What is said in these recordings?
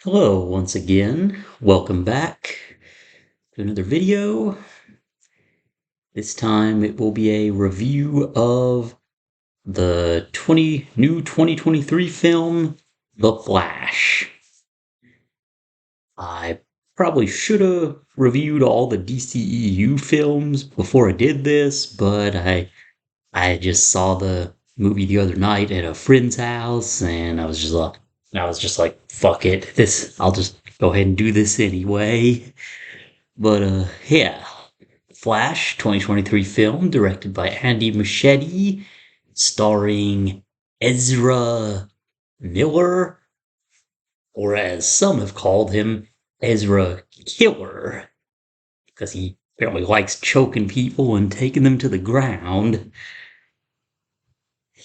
Hello, once again. Welcome back to another video. This time it will be a review of the 2023 film, The Flash. I probably should have reviewed all the DCEU films before I did this, but I just saw the movie the other night at a friend's house, and I was just like, fuck it. I'll just go ahead and do this anyway. But yeah, Flash 2023 film directed by Andy Muschietti, starring Ezra Miller, or as some have called him, Ezra Killer, because he apparently likes choking people and taking them to the ground.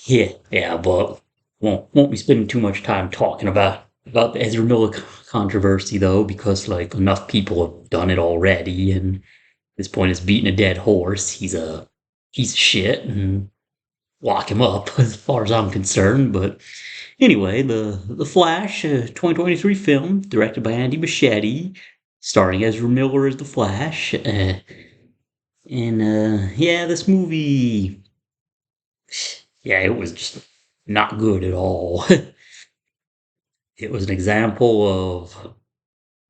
Yeah, but won't be spending too much time talking about the Ezra Miller controversy though, because like enough people have done it already, and at this point it's beating a dead horse. He's a piece of shit, and lock him up as far as I'm concerned. But anyway, the Flash 2023 film directed by Andy Muschietti, starring Ezra Miller as the Flash, and yeah, this movie, yeah, it was just not good at all. It was an example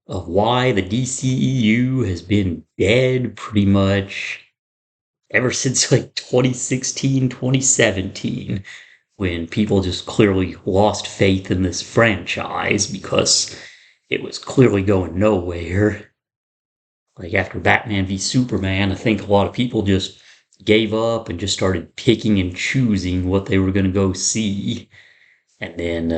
of why the DCEU has been dead pretty much ever since like 2016, 2017, when people just clearly lost faith in this franchise because it was clearly going nowhere. Like after Batman v Superman, I think a lot of people just gave up and just started picking and choosing what they were going to go see. And then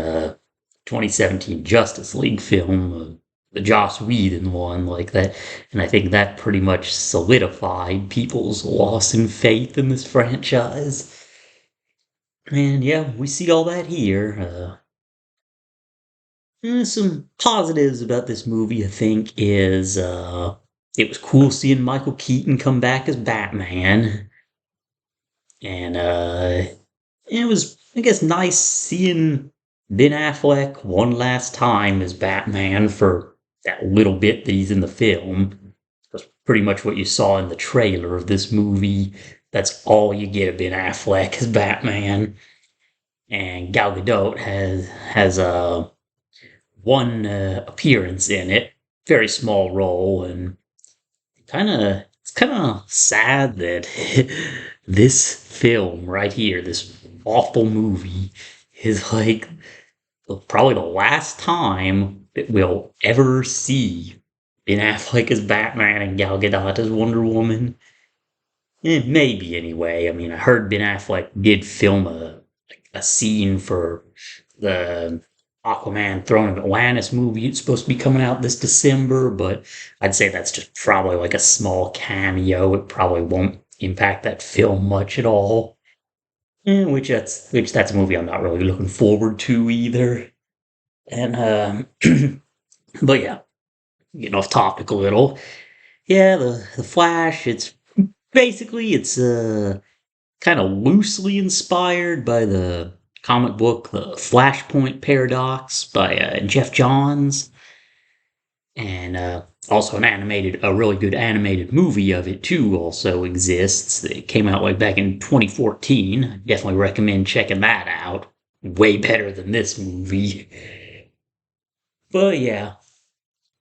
2017 Justice League film, the Joss Whedon one, like that. And I think that pretty much solidified people's loss in faith in this franchise. And yeah, we see all that here. Some positives about this movie, I think, is it was cool seeing Michael Keaton come back as Batman. And it was, I guess, nice seeing Ben Affleck one last time as Batman for that little bit that he's in the film. That's pretty much what you saw in the trailer of this movie. That's all you get of Ben Affleck as Batman. And Gal Gadot has one appearance in it, very small role, and it's kind of sad that this film right here, this awful movie, is like probably the last time that we'll ever see Ben Affleck as Batman and Gal Gadot as Wonder Woman. Maybe anyway. I mean, I heard Ben Affleck did film a scene for the Aquaman Throne of Atlantis movie. It's supposed to be coming out this December, but I'd say that's just probably like a small cameo. It probably won't impact that film much at all. Which that's a movie I'm not really looking forward to either. And but yeah, getting off topic a little. Yeah, the Flash. It's kind of loosely inspired by the comic book The Flashpoint Paradox by Jeff Johns, and also a really good animated movie of it too also exists. It came out like back in 2014. Definitely recommend checking that out. Way better than this movie. But yeah,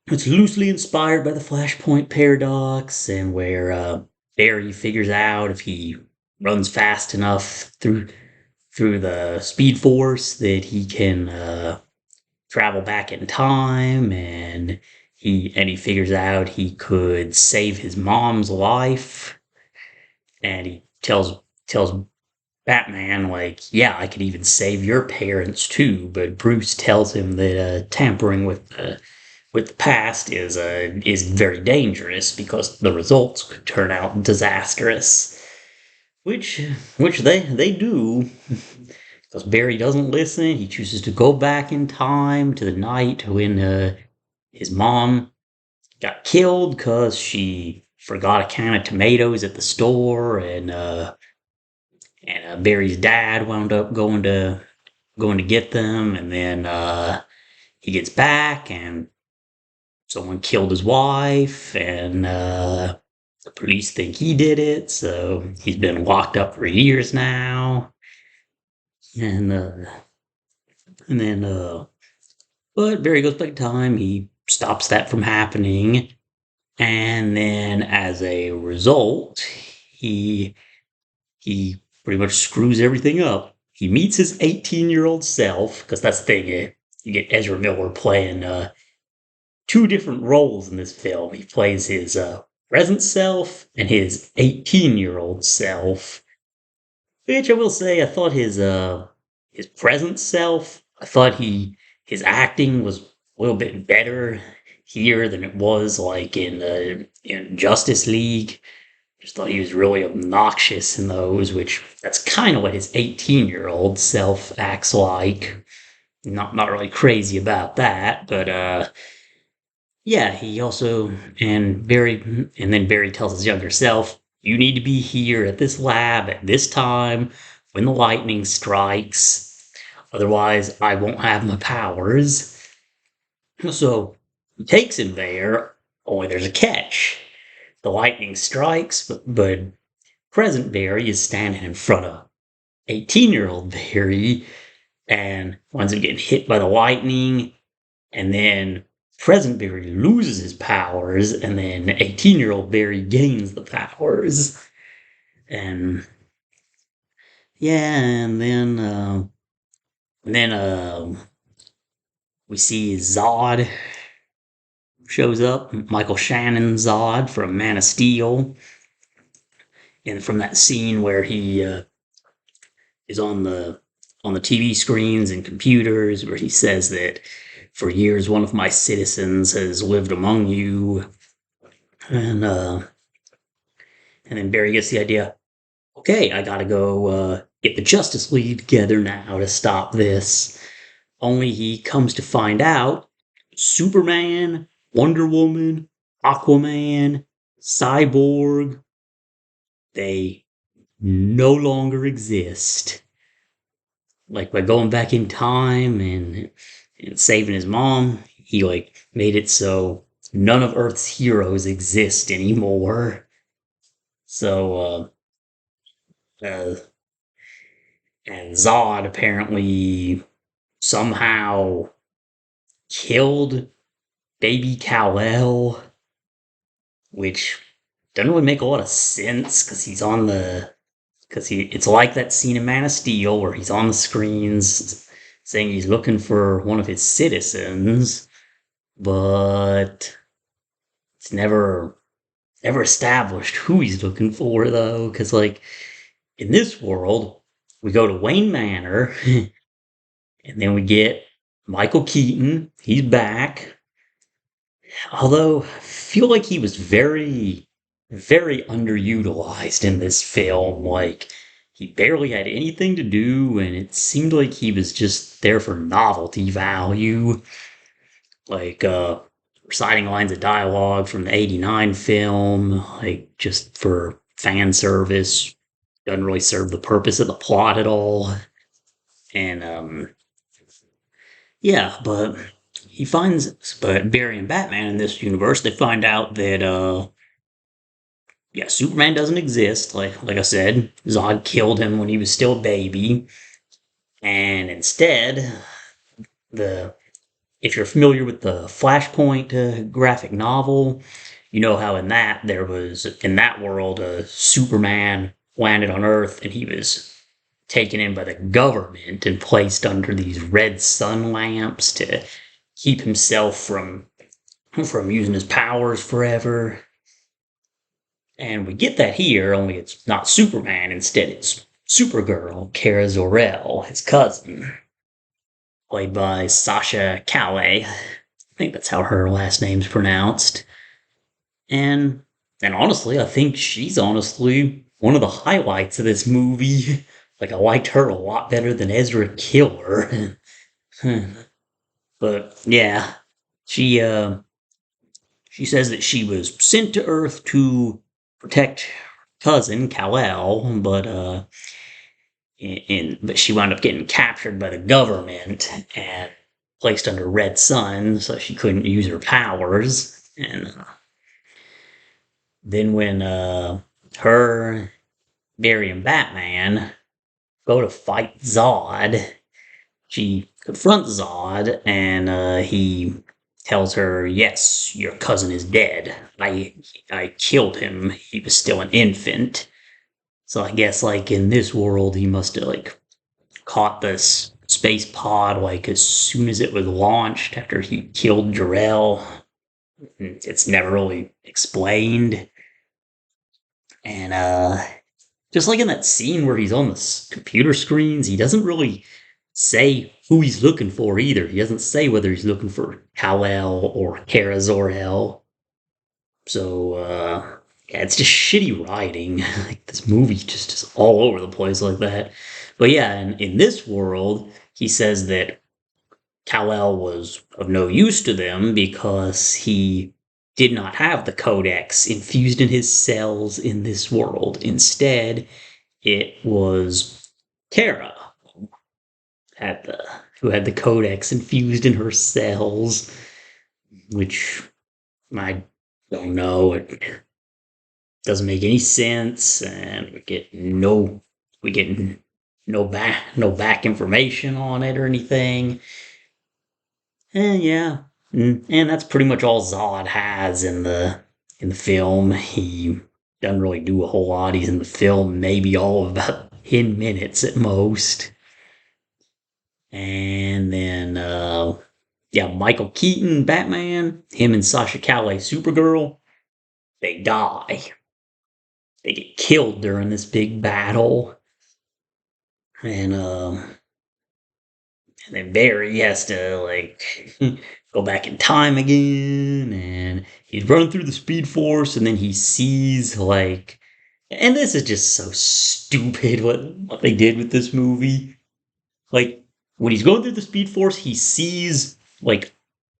it's loosely inspired by the Flashpoint Paradox, and where Barry figures out if he runs fast enough through the Speed Force that he can travel back in time, and he figures out he could save his mom's life, and he tells Batman like, yeah, I could even save your parents too, but Bruce tells him that tampering with the past is very dangerous because the results could turn out disastrous. Which which they do. Because Barry doesn't listen. He chooses to go back in time to the night when his mom got killed because she forgot a can of tomatoes at the store, and Barry's dad wound up going to get them, and then he gets back and someone killed his wife, and the police think he did it, so he's been locked up for years now. And then but Barry goes back in time, he stops that from happening, and then as a result, he he pretty much screws everything up. He meets his 18-year-old self, because that's the thing, you get Ezra Miller playing two different roles in this film. He plays his present self and his 18-year-old self, which I will say, I thought his present self, I thought his acting was a little bit better here than it was like in Justice League. Just thought he was really obnoxious in those, which that's kind of what his 18-year-old self acts like. Not really crazy about that, but yeah, he also and then Barry tells his younger self, "You need to be here at this lab at this time when the lightning strikes. Otherwise, I won't have my powers." So he takes him there, only there's a catch. The lightning strikes, but present Barry is standing in front of 18-year-old Barry and winds up getting hit by the lightning, and then present Barry loses his powers, and then 18-year-old Barry gains the powers. And yeah, and then we see Zod shows up, Michael Shannon Zod from Man of Steel, and from that scene where he is on the TV screens and computers, where he says that for years one of my citizens has lived among you, and then Barry gets the idea. Okay, I gotta go get the Justice League together now to stop this. Only he comes to find out Superman, Wonder Woman, Aquaman, Cyborg, they no longer exist. Like by going back in time and saving his mom, he like made it so none of Earth's heroes exist anymore. So uh and Zod apparently somehow killed baby Kal-El, which doesn't really make a lot of sense because it's like that scene in Man of Steel where he's on the screens saying he's looking for one of his citizens, but it's never established who he's looking for though, because like in this world we go to Wayne Manor and then we get Michael Keaton. He's back. Although, I feel like he was very, very underutilized in this film. Like, he barely had anything to do, and it seemed like he was just there for novelty value. Like, reciting lines of dialogue from the '89 film, like, just for fan service. Doesn't really serve the purpose of the plot at all. And, yeah, but Barry and Batman in this universe, they find out that yeah, Superman doesn't exist. Like I said, Zod killed him when he was still a baby, and instead, the if you're familiar with the Flashpoint graphic novel, you know how in that world, Superman landed on Earth and he was taken in by the government and placed under these red sun lamps to keep himself from using his powers forever. And we get that here, only it's not Superman. Instead, it's Supergirl, Kara Zor-El, his cousin, played by Sasha Calle. I think that's how her last name's pronounced. And honestly, I think she's honestly one of the highlights of this movie. Like, I liked her a lot better than Ezra Killer. But yeah, she she says that she was sent to Earth to protect her cousin Kal-El, but she wound up getting captured by the government, and placed under red sun, so she couldn't use her powers. And then when her, Barry, and Batman go to fight Zod, she confronts Zod, and he tells her, "Yes, your cousin is dead. I killed him. He was still an infant." So I guess like in this world, he must have like caught this space pod like as soon as it was launched after he killed Jor-El. It's never really explained. And just like in that scene where he's on the computer screens, he doesn't really say who he's looking for either. He doesn't say whether he's looking for Kal-El or Kara Zor-El. So, yeah, it's just shitty writing. Like, this movie just is all over the place like that. But yeah, in this world, he says that Kal-El was of no use to them because he did not have the codex infused in his cells in this world. Instead, it was Kara who had the codex infused in her cells, which I don't know. It doesn't make any sense, and we get no back information on it or anything. And yeah, and that's pretty much all Zod has in the film. He doesn't really do a whole lot. He's in the film maybe all of about 10 minutes at most. And then yeah, Michael Keaton, Batman, him and Sasha Calle, Supergirl, they die. They get killed during this big battle. And then Barry has to like go back in time again, and he's running through the Speed Force, and then he sees like, and this is just so stupid what they did with this movie. Like when he's going through the Speed Force, he sees like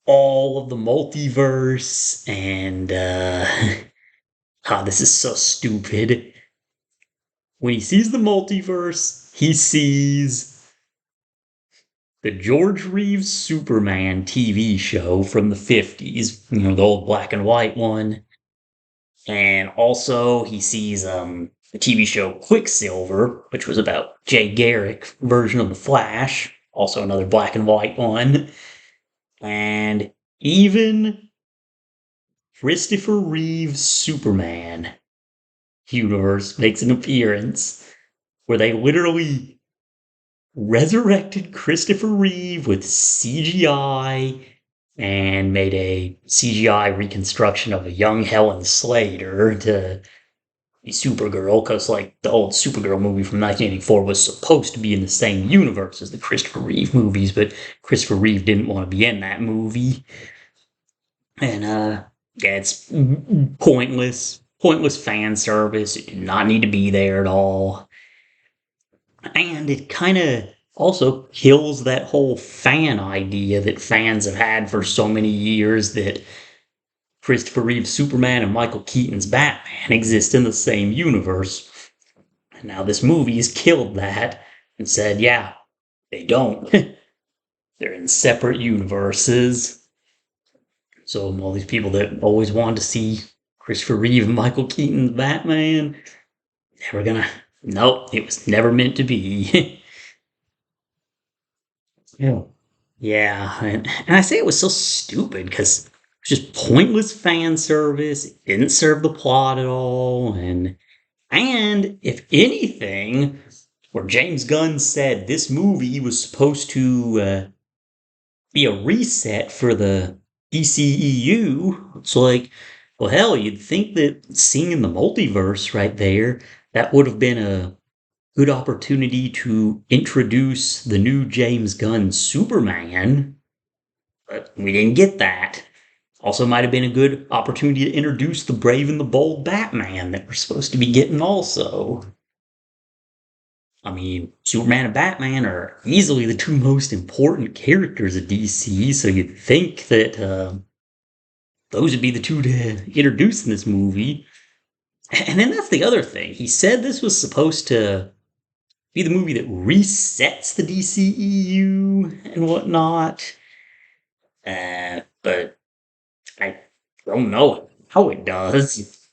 all of the multiverse, and God, this is so stupid. When he sees the multiverse, he sees the George Reeves Superman TV show from the 50s, the old black and white one. And also he sees the TV show Quicksilver, which was about Jay Garrick version of the Flash, also another black and white one. And even Christopher Reeve's Superman universe makes an appearance where they literally resurrected Christopher Reeve with CGI and made a CGI reconstruction of a young Helen Slater to be Supergirl, because like the old Supergirl movie from 1984 was supposed to be in the same universe as the Christopher Reeve movies, but Christopher Reeve didn't want to be in that movie. And yeah, it's pointless fan service. It did not need to be there at all. And it kind of also kills that whole fan idea that fans have had for so many years that Christopher Reeve's Superman and Michael Keaton's Batman exist in the same universe. And now this movie has killed that and said, yeah, they don't. They're in separate universes. So all these people that always wanted to see Christopher Reeve and Michael Keaton's Batman, never gonna. Nope, it was never meant to be. Yeah. Yeah, and I say it was so stupid because it was just pointless fan service. It didn't serve the plot at all, and if anything, where James Gunn said this movie was supposed to be a reset for the DCEU, it's like, well, hell, you'd think that seeing in the multiverse right there, that would have been a good opportunity to introduce the new James Gunn Superman, but we didn't get that. Also, might have been a good opportunity to introduce the Brave and the Bold Batman that we're supposed to be getting also. I mean, Superman and Batman are easily the two most important characters of DC, so you'd think that those would be the two to introduce in this movie. And then that's the other thing. He said this was supposed to be the movie that resets the DCEU and whatnot. But I don't know how it does.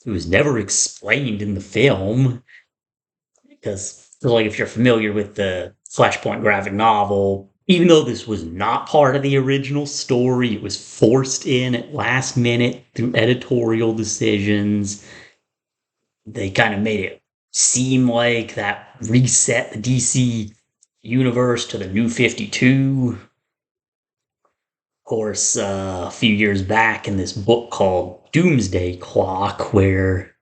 It was never explained in the film because, like, if you're familiar with the Flashpoint graphic novel, even though this was not part of the original story, it was forced in at last minute through editorial decisions. They kind of made it seem like that reset the DC universe to the new 52. Of course, a few years back in this book called Doomsday Clock, where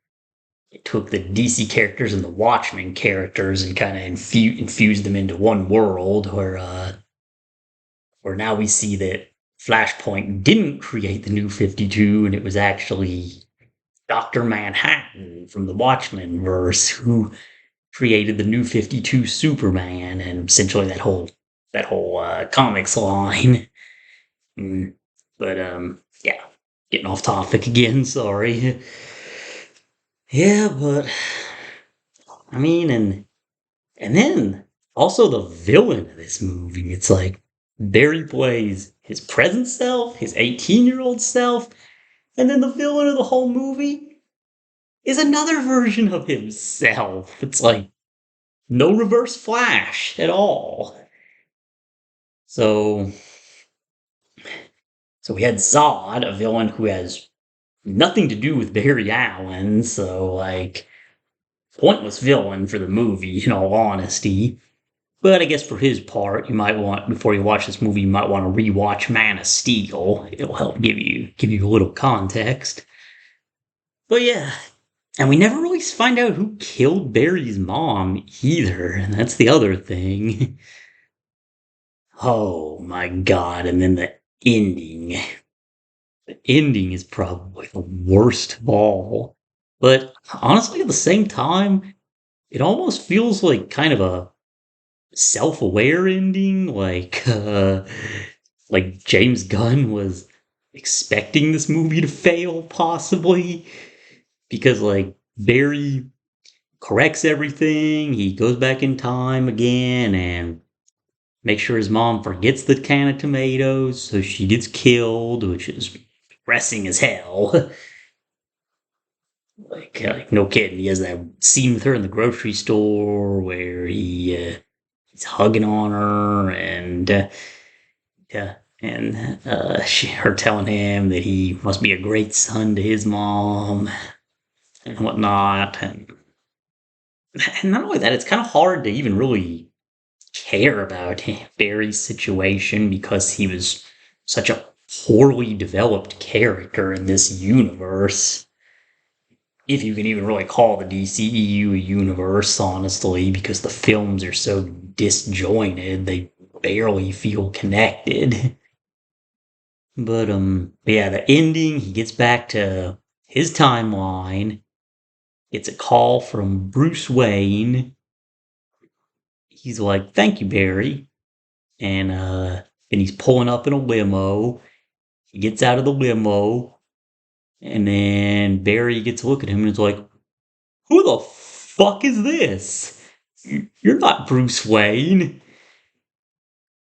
it took the DC characters and the Watchmen characters and kind of infused them into one world, where now we see that Flashpoint didn't create the new 52, and it was actually Dr. Manhattan from the Watchmen verse who created the new 52 Superman and essentially that whole comics line. Mm, but yeah, getting off topic again. Sorry. Yeah, but I mean, and then also the villain of this movie. It's like Barry plays his present self, his 18-year-old self, and then the villain of the whole movie is another version of himself. It's like no reverse flash at all. So so we had Zod, a villain who has nothing to do with Barry Allen, so like pointless villain for the movie, in all honesty. But I guess for his part, you might want before you watch this movie, you might want to rewatch Man of Steel. It'll help give you a little context. But yeah, and we never really find out who killed Barry's mom either, and that's the other thing. Oh my god! And then the ending. The ending is probably the worst of all. But honestly, at the same time, it almost feels like kind of a self-aware ending, like James Gunn was expecting this movie to fail, possibly, because like Barry corrects everything, he goes back in time again and makes sure his mom forgets the can of tomatoes, so she gets killed, which is depressing as hell. Like no kidding, he has that scene with her in the grocery store where he's hugging on her yeah, and her telling him that he must be a great son to his mom and whatnot, and not only that, it's kind of hard to even really care about Barry's situation because he was such a poorly developed character in this universe. If you can even really call the DCEU a universe, honestly, because the films are so disjointed, they barely feel connected. But yeah, the ending, he gets back to his timeline, gets a call from Bruce Wayne. He's like, "Thank you, Barry." And he's pulling up in a limo. He gets out of the limo, and then Barry gets a look at him and is like, "Who the fuck is this? You're not Bruce Wayne."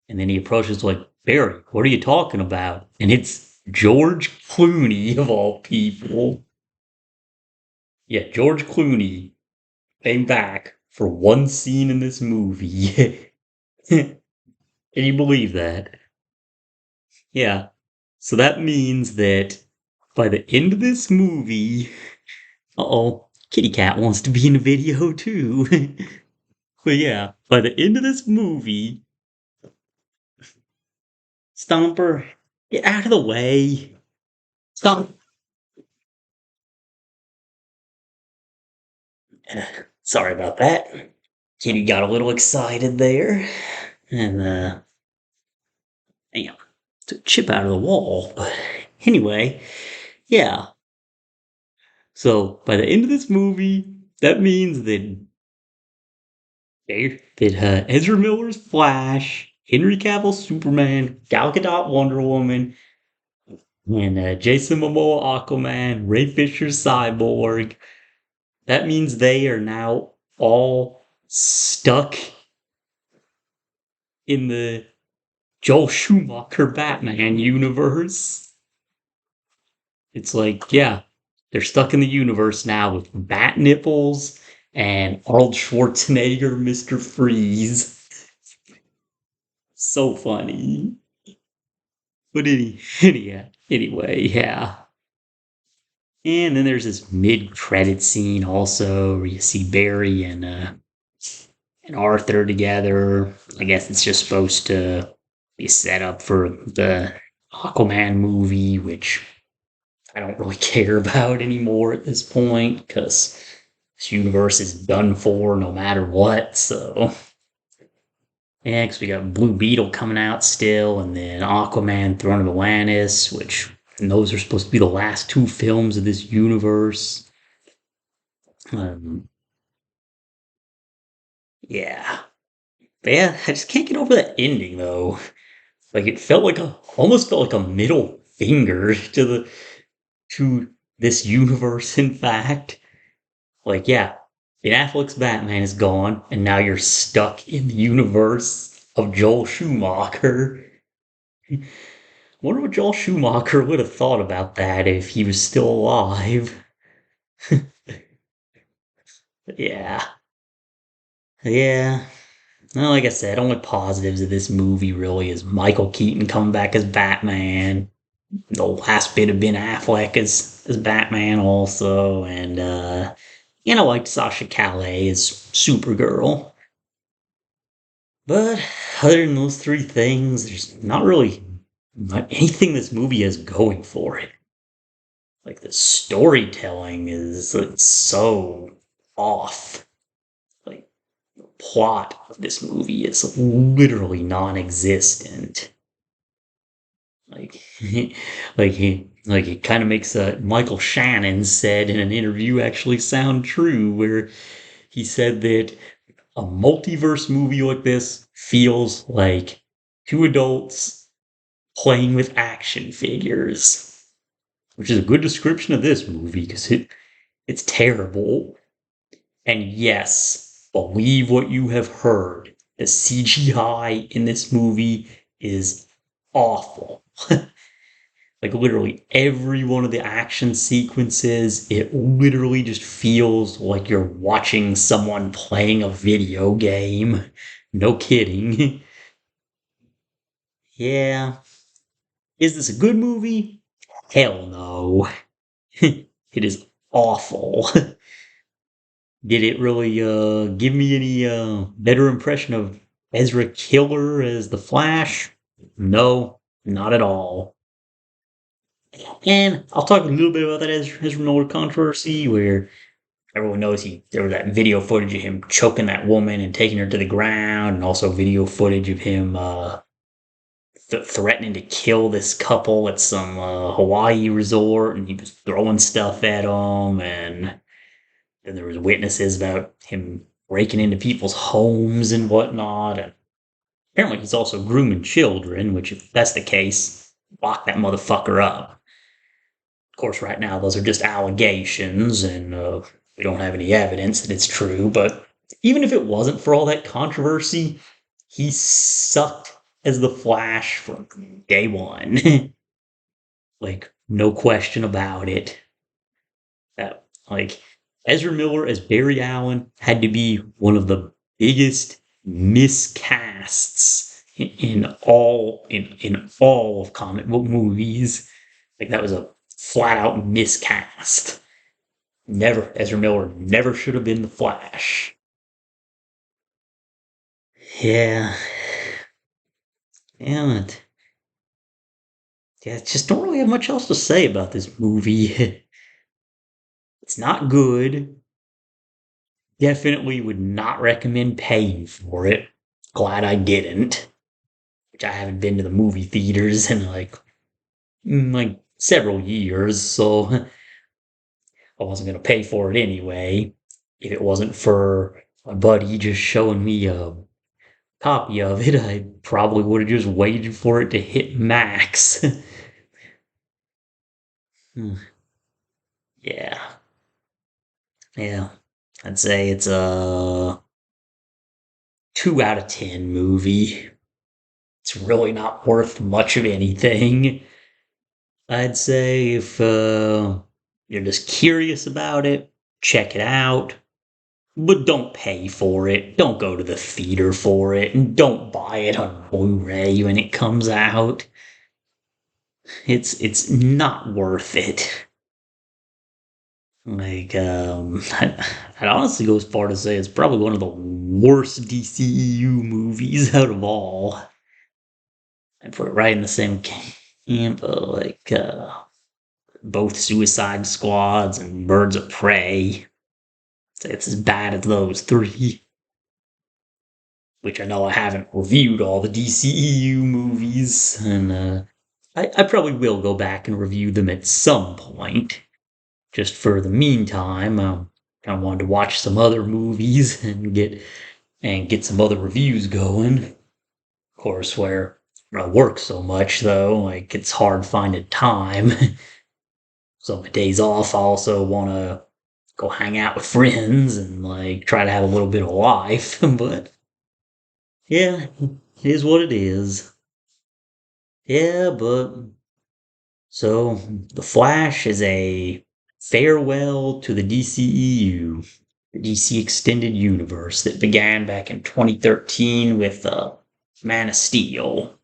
And then he approaches like, "Barry, what are you talking about?" And it's George Clooney of all people. Yeah, George Clooney came back for one scene in this movie. Can you believe that? Yeah. So that means that by the end of this movie, uh-oh, Kitty Cat wants to be in the video too. But yeah, by the end of this movie, Stomper, get out of the way. Stomp. Sorry about that. Kitty got a little excited there. And, damn, took a chip out of the wall. But anyway, yeah. So by the end of this movie, that means that Ezra Miller's Flash, Henry Cavill's Superman, Gal Gadot Wonder Woman, and Jason Momoa Aquaman, Ray Fisher's Cyborg. That means they are now all stuck in the Joel Schumacher Batman universe. It's like, yeah, they're stuck in the universe now with bat nipples and Arnold Schwarzenegger, Mr. Freeze. So funny. But anyway, yeah. And then there's this mid-credit scene also where you see Barry and Arthur together. I guess it's just supposed to be set up for the Aquaman movie, which I don't really care about anymore at this point because this universe is done for no matter what. So, yeah, because we got Blue Beetle coming out still, and then Aquaman, Throne of Atlantis, which and those are supposed to be the last two films of this universe. Um, yeah. But yeah, I just can't get over that ending though. Like it felt like a almost felt like a middle finger to this universe, in fact. Like, yeah, Ben Affleck's Batman is gone, and now you're stuck in the universe of Joel Schumacher. Wonder what Joel Schumacher would have thought about that if he was still alive. Yeah. Yeah. Well, like I said, only positives of this movie really is Michael Keaton coming back as Batman, the last bit of Ben Affleck as Batman also, and I liked Sasha Calais as Supergirl. But other than those three things, there's not really anything this movie has going for it. Like the storytelling is like, so off. Like the plot of this movie is literally non-existent. Like, like it kind of makes Michael Shannon said in an interview actually sound true, where he said that a multiverse movie like this feels like two adults playing with action figures, which is a good description of this movie because it's terrible. And yes, believe what you have heard. The CGI in this movie is awful. Like literally every one of the action sequences, it literally just feels like you're watching someone playing a video game. No kidding. Yeah. Is this a good movie? Hell no. It is awful. Did it really give me any better impression of Ezra Killer as the Flash? No, not at all. And I'll talk a little bit about that Ezra Miller controversy, where everyone knows there was that video footage of him choking that woman and taking her to the ground, and also video footage of him threatening to kill this couple at some Hawaii resort, and he was throwing stuff at them, and then there was witnesses about him breaking into people's homes and whatnot, and apparently he's also grooming children, which if that's the case, lock that motherfucker up. Of course, right now those are just allegations, and we don't have any evidence that it's true. But even if it wasn't for all that controversy, he sucked as the Flash from day one. Like, no question about it. Like, Ezra Miller as Barry Allen had to be one of the biggest miscasts in all of comic book movies. Like, that was a flat out miscast. Never Ezra Miller never should have been the Flash. Yeah. Yeah, yeah, just don't really have much else to say about this movie. It's not good. Definitely would not recommend paying for it. Glad I didn't. Which I haven't been to the movie theaters in like several years, so I wasn't gonna pay for it anyway. If it wasn't for my buddy just showing me a copy of it, I probably would have just waited for it to hit max. Hmm, yeah. Yeah. I'd say it's a 2 out of 10 movie. it's really not worth much of anything. I'd say if you're just curious about it, check it out. But don't pay for it. Don't go to the theater for it. And don't buy it on Blu-ray when it comes out. It's not worth it. Like, I'd honestly go as far to say it's probably one of the worst DCEU movies out of all. I'd put it right in the same camp of like both Suicide Squads and Birds of Prey. It's as bad as those three. Which I know I haven't reviewed all the DCEU movies, and I probably will go back and review them at some point. Just for the meantime, I wanted to watch some other movies and get some other reviews going. Of course, where I work so much though, like it's hard finding time. So my days off, I also want to go hang out with friends and like try to have a little bit of life. But yeah, it is what it is. Yeah, but so The Flash is a farewell to the DCEU, the DC Extended Universe that began back in 2013 with Man of Steel.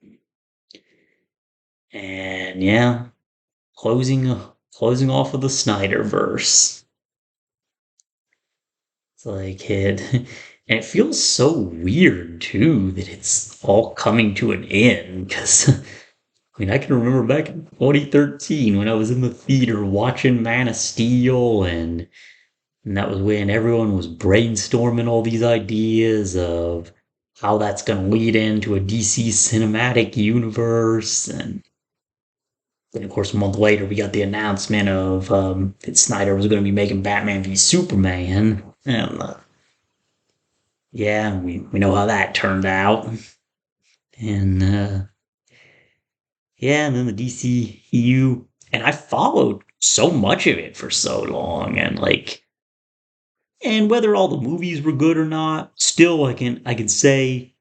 And yeah, closing off of the Snyderverse. It's like it and it feels so weird too that it's all coming to an end because I mean, I can remember back in 2013 when I was in the theater watching Man of Steel, and that was when everyone was brainstorming all these ideas of how that's going to lead into a DC cinematic universe. And then, of course, a month later, we got the announcement of that Snyder was going to be making Batman v Superman. And yeah, we know how that turned out. And yeah, and then the DCEU, and I followed so much of it for so long, and like, and whether all the movies were good or not, still I can say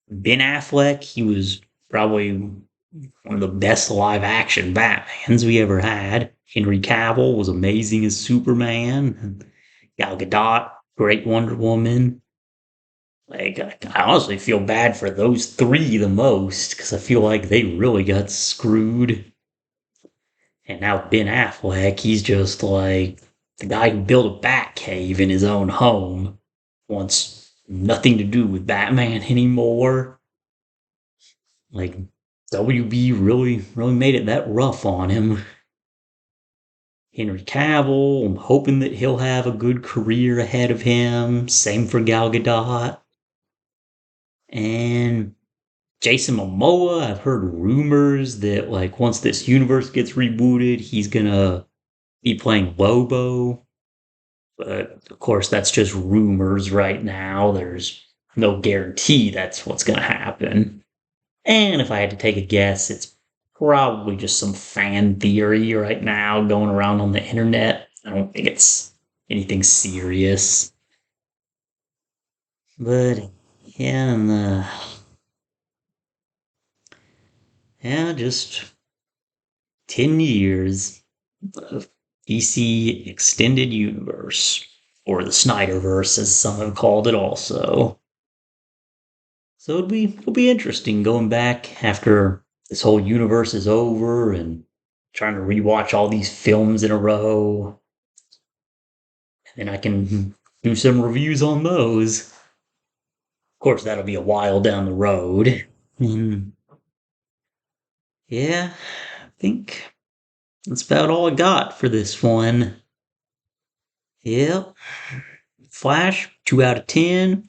Ben Affleck, he was probably one of the best live action Batmans we ever had. Henry Cavill was amazing as Superman. Gal Gadot, great Wonder Woman. Like, I honestly feel bad for those three the most because I feel like they really got screwed. And now Ben Affleck, he's just like the guy who built a bat cave in his own home, wants nothing to do with Batman anymore. Like WB really made it that rough on him. Henry Cavill, I'm hoping that he'll have a good career ahead of him. Same for Gal Gadot. And Jason Momoa, I've heard rumors that like once this universe gets rebooted, he's gonna be playing Lobo. But of course, that's just rumors right now. There's no guarantee that's what's gonna happen. And if I had to take a guess, it's probably just some fan theory right now going around on the internet. I don't think it's anything serious. But yeah, and yeah, just 10 years of DC Extended Universe, or the Snyderverse, as some have called it also. So it'll be interesting going back after this whole universe is over and trying to rewatch all these films in a row. And then I can do some reviews on those. Of course, that'll be a while down the road. And yeah, I think that's about all I got for this one. Yep. Flash, 2 out of 10.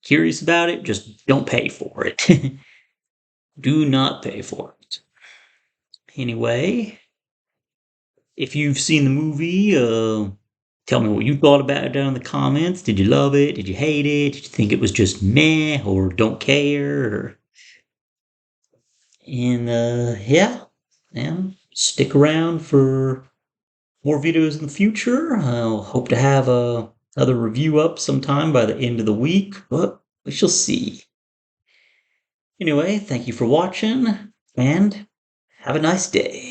Curious about it, just don't pay for it. Do not pay for it. Anyway, if you've seen the movie, tell me what you thought about it down in the comments. Did you love it? Did you hate it? Did you think it was just meh or don't care? And yeah, stick around for more videos in the future. I'll hope to have another review up sometime by the end of the week, but we shall see. Anyway, thank you for watching, and have a nice day.